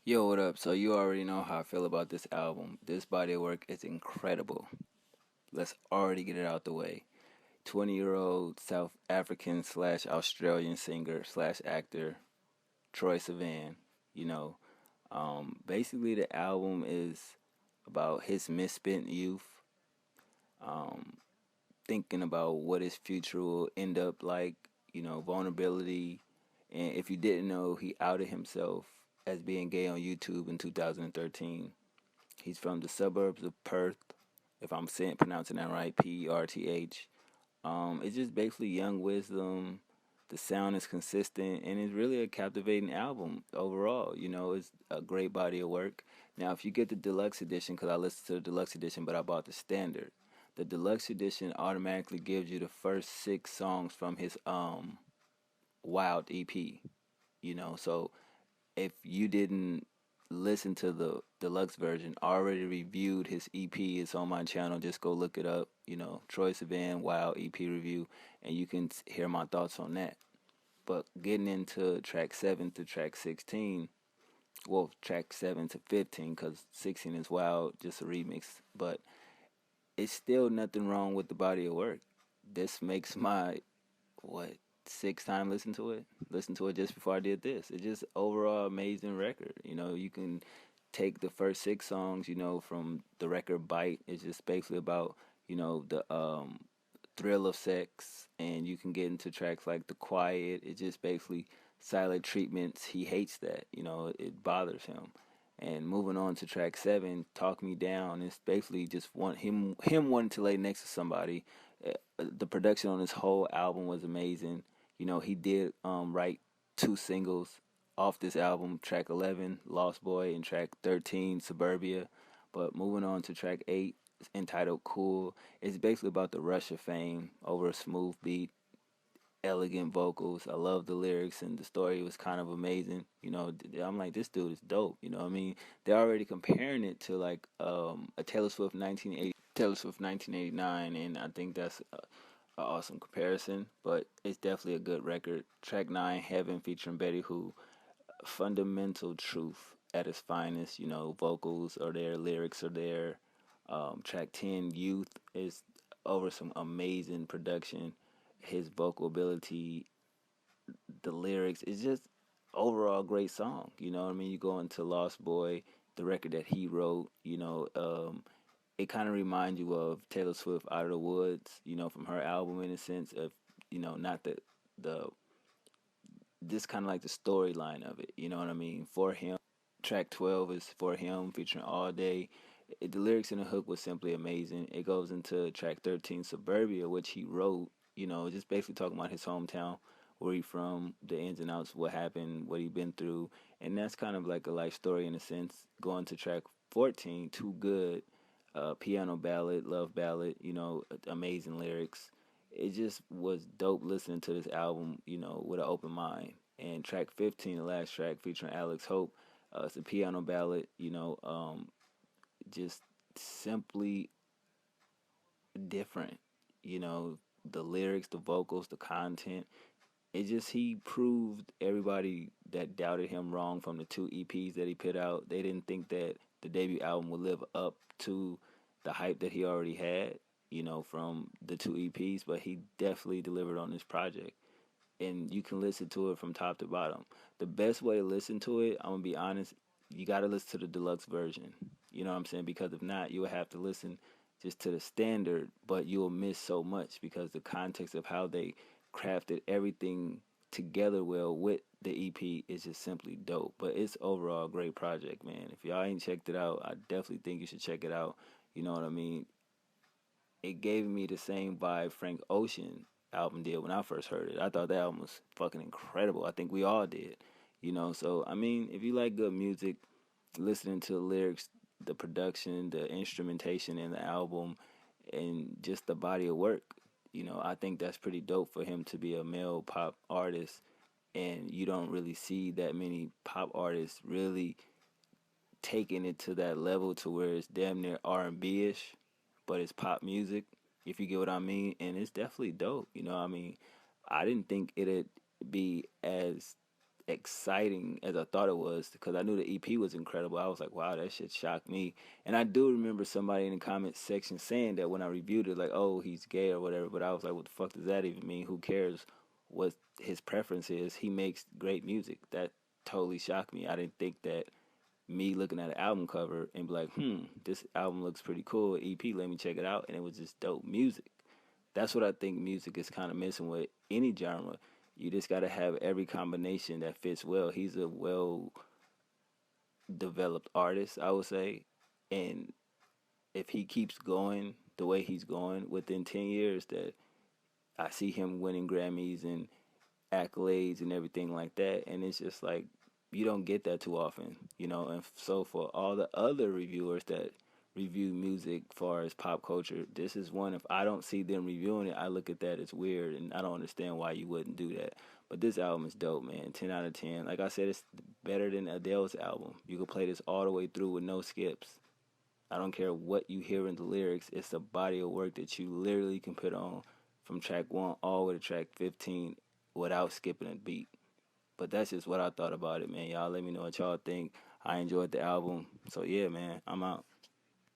Yo, what up? So you already know how I feel about this album. This body of work is incredible. Let's already get it out the way. 20-year-old South African slash Australian singer slash actor Troye Sivan. You know, basically the album is about his misspent youth, um, thinking about what his future will end up like. Vulnerability. And if you didn't know, he outed himself as being gay on YouTube in 2013. He's from the suburbs of Perth, if I'm pronouncing that right, Perth. It's just basically young wisdom. The sound is consistent, and it's really a captivating album overall. It's a great body of work. Now, if you get the deluxe edition, because I listened to the deluxe edition, but I bought the standard, the deluxe edition automatically gives you the first six songs from his Wild EP. So if you didn't listen to the deluxe version, I already reviewed his EP. It's on my channel. Just go look it up. Troye Sivan Wild EP review, and you can hear my thoughts on that. But getting into track 7 to track 16, well, track 7 to 15, because 16 is Wild, just a remix. But it's still nothing wrong with the body of work. This makes my, what, sixth time listen to it just before I did this. It's just overall amazing record. You can take the first six songs, from the record Bite. It's just basically about, the thrill of sex, and you can get into tracks like The Quiet. It's just basically silent treatments. He hates that. It bothers him. And moving on to track 7, Talk Me Down, it's basically just him wanting to lay next to somebody. The production on this whole album was amazing. He did write two singles off this album, track 11, Lost Boy, and track 13, Suburbia. But moving on to track 8, entitled Cool, it's basically about the rush of fame over a smooth beat, elegant vocals. I love the lyrics, and the story was kind of amazing. I'm like, this dude is dope. You know what I mean? They're already comparing it to like a Taylor Swift 1989, and I think that's an awesome comparison. But it's definitely a good record. Track 9, Heaven, featuring Betty Who, fundamental truth at its finest. Vocals are there, lyrics are there. Track 10, Youth, is over some amazing production. His vocal ability, the lyrics, it's just overall great song. You know what I mean? You go into Lost Boy, the record that he wrote, it kind of reminds you of Taylor Swift Out of the Woods, from her album, in a sense of, not the this kind of like the storyline of it, you know what I mean? For him, track 12 is For Him, featuring All Day. The lyrics in the hook was simply amazing. It goes into track 13, Suburbia, which he wrote, just basically talking about his hometown, where he from, the ins and outs, what happened, what he been through. And that's kind of like a life story in a sense. Going to track 14, Too Good, piano ballad, love ballad, amazing lyrics. It just was dope listening to this album, with an open mind. And track 15, the last track, featuring Alex Hope, it's a piano ballad, just simply different. The lyrics, the vocals, the content. He proved everybody that doubted him wrong from the two EPs that he put out. They didn't think that the debut album would live up to the hype that he already had, from the two EPs, but he definitely delivered on this project. And you can listen to it from top to bottom. The best way to listen to it, I'm gonna be honest, you gotta listen to the deluxe version. You know what I'm saying? Because if not, you will have to listen just to the standard, but you'll miss so much because the context of how they crafted everything together well with the EP is just simply dope. But it's overall a great project, man. If y'all ain't checked it out, I definitely think you should check it out. You know what I mean? It gave me the same vibe Frank Ocean album did when I first heard it. I thought that album was fucking incredible. I think we all did. So I mean, if you like good music, listening to the lyrics, the production, the instrumentation in the album, and just the body of work, I think that's pretty dope for him to be a male pop artist. And you don't really see that many pop artists really taking it to that level to where it's damn near R&B ish, but it's pop music, if you get what I mean. And it's definitely dope. I mean, I didn't think it'd be as exciting as I thought it was because I knew the EP was incredible. I was like, wow, that shit shocked me. And I do remember somebody in the comment section saying that when I reviewed it, like, oh, he's gay or whatever. But I was like, what the fuck does that even mean? Who cares what his preference is? He makes great music. That totally shocked me. I didn't think that me looking at an album cover and be like, this album looks pretty cool. EP, let me check it out. And it was just dope music. That's what I think music is kind of missing with any genre. You just got to have every combination that fits well. He's a well developed artist, I would say. And if he keeps going the way he's going within 10 years, that I see him winning Grammys and accolades and everything like that. And it's just like, you don't get that too often, you know. And so for all the other reviewers that review music far as pop culture, this is one. If I don't see them reviewing it, I look at that as weird, and I don't understand why you wouldn't do that. But this album is dope, man. 10 out of 10. Like I said, it's better than Adele's album. You can play this all the way through with no skips. I don't care what you hear in the lyrics. It's a body of work that you literally can put on from track 1 all the way to track 15 without skipping a beat. But that's just what I thought about it, man. Y'all let me know what y'all think. I enjoyed the album. So, yeah, man, I'm out.